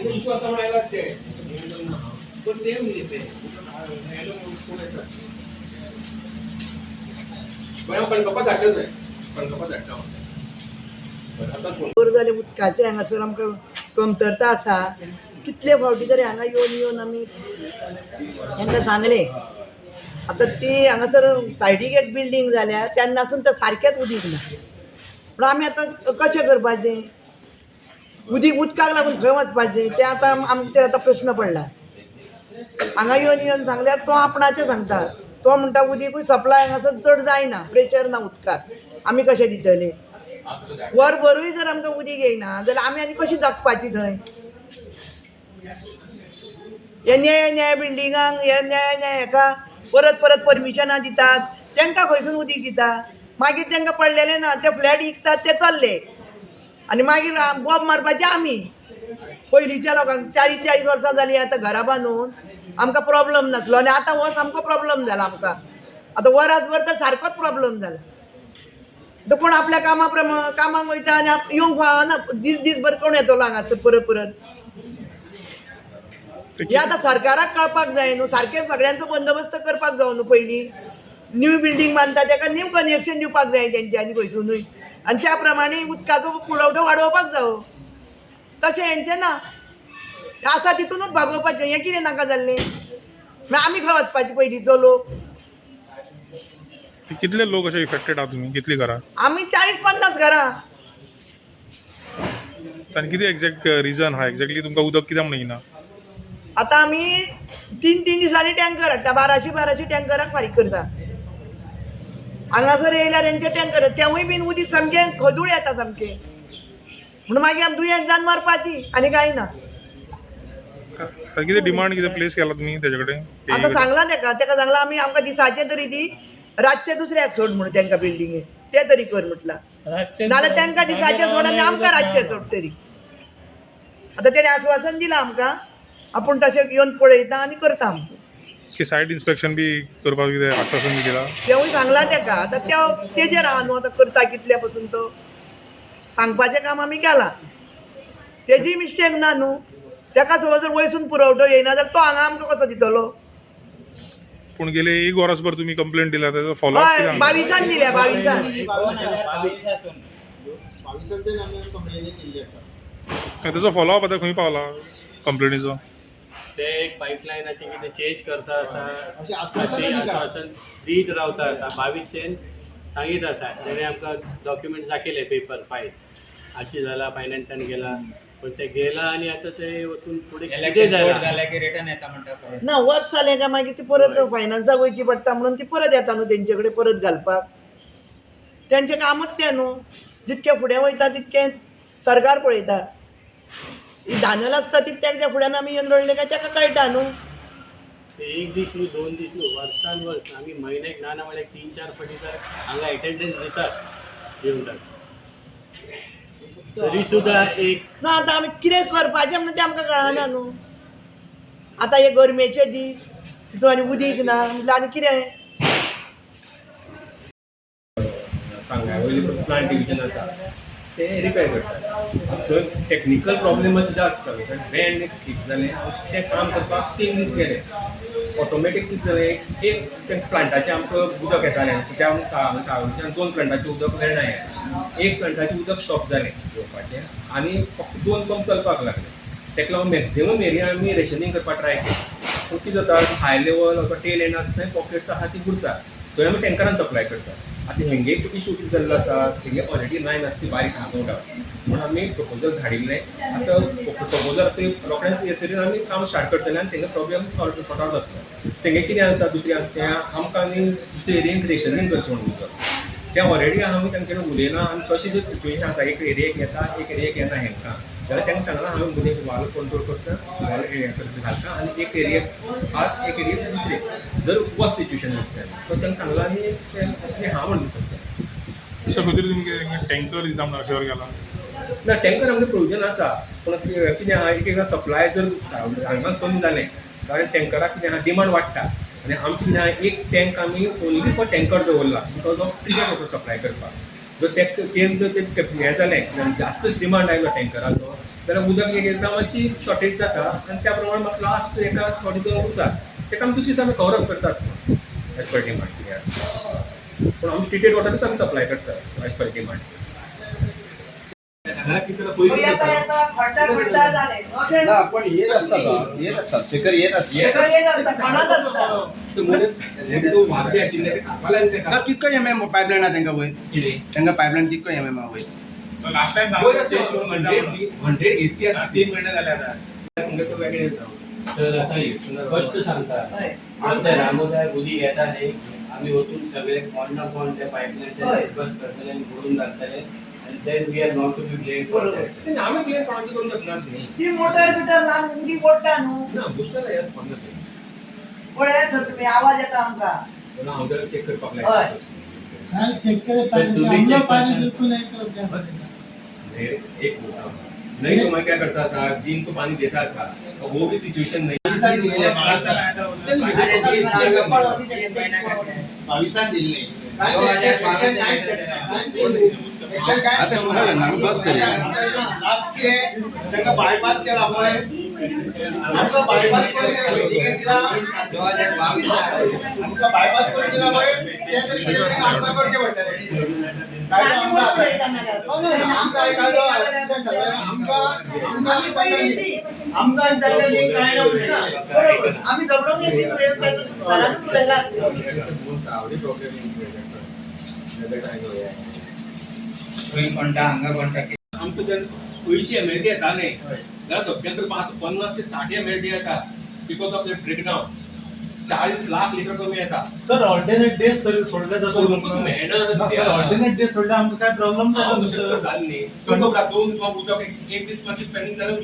विश्वासावर आयला ते पण सेम नाही ते कणकपा धाडटले कणकपा धाडटा बर जाले उदकाचे हांगासर आमकां कमतरता आसा कितले फावटी तरी हांगा येवन आमी तांकां सांगले आतां ती हांगासर सायडीक एक बिल्डींग जाल्या तेन्नासून ते सारकेंच उदीक ना पूण आमी आतां कशें करपाचें उदकाक लागून खंय वचपाचें तें आतां आमचेर आतां प्रश्न पडला हांगा येवन सांगल्यार तो आपणाचें सांगता तो म्हणटा उदीकूय सप्लाय हांगासर चड जायना प्रेशर ना उदकाक आमी कशें दितले वरभरूय जर आमकां उदीक येयना जाल्यार आमी आनी कशीं जगपाची थंय हे न्याय बिल्डिंगांक हे न्याय हेका परत परत परमिशनां दितात तांकां खंयसून उदीक दिता मागीर तांकां पडलेले ना ते फ्लॅट विकतात ते चल्ले आनी मागीर बॉब मारपाचे आमी पयलींच्या लोकांक 40 वर्सां जालीं आतां घरा बांदून आमकां प्रॉब्लम नासलो आनी आतां हो सामको प्रॉब्लम जाला आमकां आतां वरासभर तर सारकोच प्रॉब्लम जाला तो कोण आपल्या कामाक वयता आनी येवंक फावना दीसभर कोण येतलो हांगासर परत हे आतां सरकाराक कळपाक जाय न्हू सारकें सगळ्यांचो बंदोबस्त करपाक जावं न्हू पयलीं न्यू बिल्डींग बांदता ताका न्यू कनेक्शन दिवपाक जाय तेंच्यांनी खंयसूनय आनी त्या प्रमाणे उदकाचो पुरवठो वाडोवपाक जावो तशें हेंचें ना आसा तितूनच भागोवपाचें हें कितें नाका जाल्लें मागीर आमी खंय वचपाचें पयलींचो लोक कितले लोक अशे इफेक्टेड आहात तुमी कितलीं घरां आमी 40-50 घरां आनी कितें एक्झॅक्ट रिजन हा एक्झॅक्टली तुमकां उदक कित्याक म्हणून येना आतां आमी 3 दिसांनी टँकर हाडटा 1200 टँकराक फारीक करता हांगासर येयल्यार तेंचे टँकर तेवूय बीन उदीक सामकें खदूळ येता सामकें म्हणून मागीर आमी दुयेंत जावन मरपाची आनी कांय ना कितें डिमांड कितें प्लेस केला तुमी तेजे कडेन आतां सांगलां ताका सांगलां आमी आमकां दिसाचे तरी दी रातचे दुसऱ्याक सोड म्हणून तांकां बिल्डिंगेक ते तरी कर म्हटलां नाल्यार तांकां दिसाचे सोड आनी आमकां रातचे सोड तरी आतां तेणें आश्वासन दिलां आमकां आपूण तशें येवन पळयता आनी करता की सायट इन्स्पेक्शन बी करपाक कितें आश्वासन बी दिलां तेवूय सांगलां ताका आतां तेजेर आहा न्हू आतां करता कितल्या पासून तो सांगपाचें काम आमी केलां तेजी मिस्टेक ना न्हू ताका समज जर वयसून पुरवठो येयना जाल्यार तो हांगा आमकां कसो दितलो पूण गेले 1 वरासभर तुमी कंप्लेंट दिला तेजो फॉलोअप हय 22 दिल्या 22 तेजो फॉलोअप आतां खंय पावला कंप्लेनीचो ते एक पाईपलाईनाचे कितें चेंज करता आसा आश्वासन दीत रावता आसा 22 सांगीत आसा तेणे आमकां डॉक्युमेंट्स दाखयले पेपर फायल अशी जाला फायनान्सान गेला पण ते गेला आणि आता ते वचून पुढे कितें जाला की रिटर्न येता म्हणटा ना वर्स जालें काय मागीर ती परत फायनान्साक वयची पडटा म्हणून ती परत येता न्हू तेंचे कडेन परत घालपाक तेंचें कामच तें न्हू जितके फुडें वयता तितकें सरकार पळयता ही धानल आसता ती तेंच्या फुड्यान आमी येवन रडले काय ताका कळटा न्हू एक दीस न्हू 2 दीस न्हू वर्सान वर्स आमी म्हयन्याक ना म्हळ्यार 3-4 फावटी तर हांगा एटेंडन्स दितात येवंक तरी सुद्धा एक ना आतां आमी कितें करपाचें म्हणून तें आमकां कळना न्हू आतां हे गरमेचे दीस तितून आनी उदीक ना म्हणल्यार आनी कितें सांगा वयले प्लांट डिविजन आसा ते रिपेर करतात थंय टेक्निकल प्रॉब्लेम जे आसता बँड एक स्लीप जालें तें काम करपाक 3 दीस गेले ऑटोमॅटीक कितें जालें एक प्लांटाचें आमकां उदक येतालें कित्याक आमी सावयच्यान 2 प्लांटाचें उदक मेळना एक प्लांटाचें उदक स्टॉप जालें येवपाचें आनी फक्त 2 पंप चलपाक लागले ताका लागून मॅक्झिमम एरिया आमी रेशनिंग करपाक ट्राय केलें पूण कितें जाता हाय लेवल टेल एंड आसता थंय पॉकेट्स आसा ती बुडतात थंय आमी टँकरान सप्लाय करतात आतां हेंगे इशू कितें जाल्लो आसा हेंगे ऑलरेडी लायन आसा ती बारीक हांगोवटा म्हूण आमी प्रपोजल धाडिल्लें आतां प्रपोजल ते रोखडेंच येतकीर आमी काम स्टार्ट करतले आनी तेंगे प्रॉब्लेम सॉर्ट आवट जातलो तेंगे कितें आसा दुसरें आसा तें आमकां आनी दुसरे एरियेक रेशनिंग करचें म्हणून उरता तें ऑलरेडी आमी तांचे कडेन उलयना आनी तशी जर सिच्युएशन आसा एक एरियेक येता एक एरियेक येना हेंकां जाल्यार तांकां सांगलां हांवें मदीं वाल कंट्रोल करता वाल घालता आनी एक एरियेक आज एक एरियेक दुसरे जर वस सिच्युएशन उरता तशें तांकां सांगलां आनी तें हांव म्हणून दिसता अशा खातीर तुमकां टँकर दिता म्हणून अशें गेला ना टँकर आमचें प्रोविजन आसा पूण कितें आहा एक सप्लाय जर हांगा कमी जालें कारण टँकराक कितें आहा डिमांड वाडटा आनी आमचें कितें आहा एक टँक आमी ओन्ली फॉर टँकर दवरला बिकॉज ऑफ कितें वॉटर सप्लाय करपाक जर तेच हे जालें जास्तच डिमांड आयलो टँकराचो जाल्यार उदक एक एकदां मातशी शॉर्टेज जाता आनी त्या प्रमाणे म्हाका लास्ट एका थोडी दोन उरता तेका आमी दुसरी दिसा आमी कवर अप करतात एज पर डिमांड कितें आसा पूण आमी ट्रिटेड वॉटरच आमी सप्लाय करतात एज पर डिमांड येता येता खड्डा जाले अशें ना पण येत असता का येत असतात चेकर येत असतात सगळं येत असता खणत असता सर कितको एमएम पायपलायन आहा तांकां वयर तांकां पायपलायन कितको एमएम आहा वयर AC आसा 3 महिने जाले आतां तो वेगळे तर आता स्पष्ट सांगता आमच्या रामोदय उदी घेता न्ही आमी वचून सगळे कोण ना कोण त्या पायपलायनचे डिस्कस करतले आनी भरून घालतले आनी then we are not to be blame for that आमी क्लियर कोणाची करूंक शकनात न्ही ती मोटर बिटर लावन उडी ओडटा न्हू ना बुस्टर येस म्हणत पळय सर तुम्ही आवाज येता आमकां पण हांव जर चेक करपाक हय. लायक चेक करे सर, तुम्ही हमला check पानी करता. बिल्कुल नहीं तो क्या करेगा एक होता नहीं तो मैं क्या करता था दिन को पानी देता था और वो भी सिचुएशन नहीं बावीसान दिल्ली आता सुद्धा ना बस तरी लास्ट डे तांकां बायपास केला पळय आमकां बायपास करून दिला आमकां बायपास करून दिला पळय त्या आमकां करचे पडटले आम्ही झगडून गेली सरांनी उलयला आमकां जर 80 MLD येता न्ही जाल्यार सगळ्यांत 50 ते 60 MLD येता because of the breakdown 40 lakh litre कमी येता सर ऑल्टरनेट डेज सोडले सोडूंकच मेळना सर ऑल्टरनेट डेज सोडले आमकां काय प्रॉब्लेम हांव ना तशेंच करताले न्ही तो खबर 2 दीस उदक एक दीस मातशें पॅनीक जाल्यार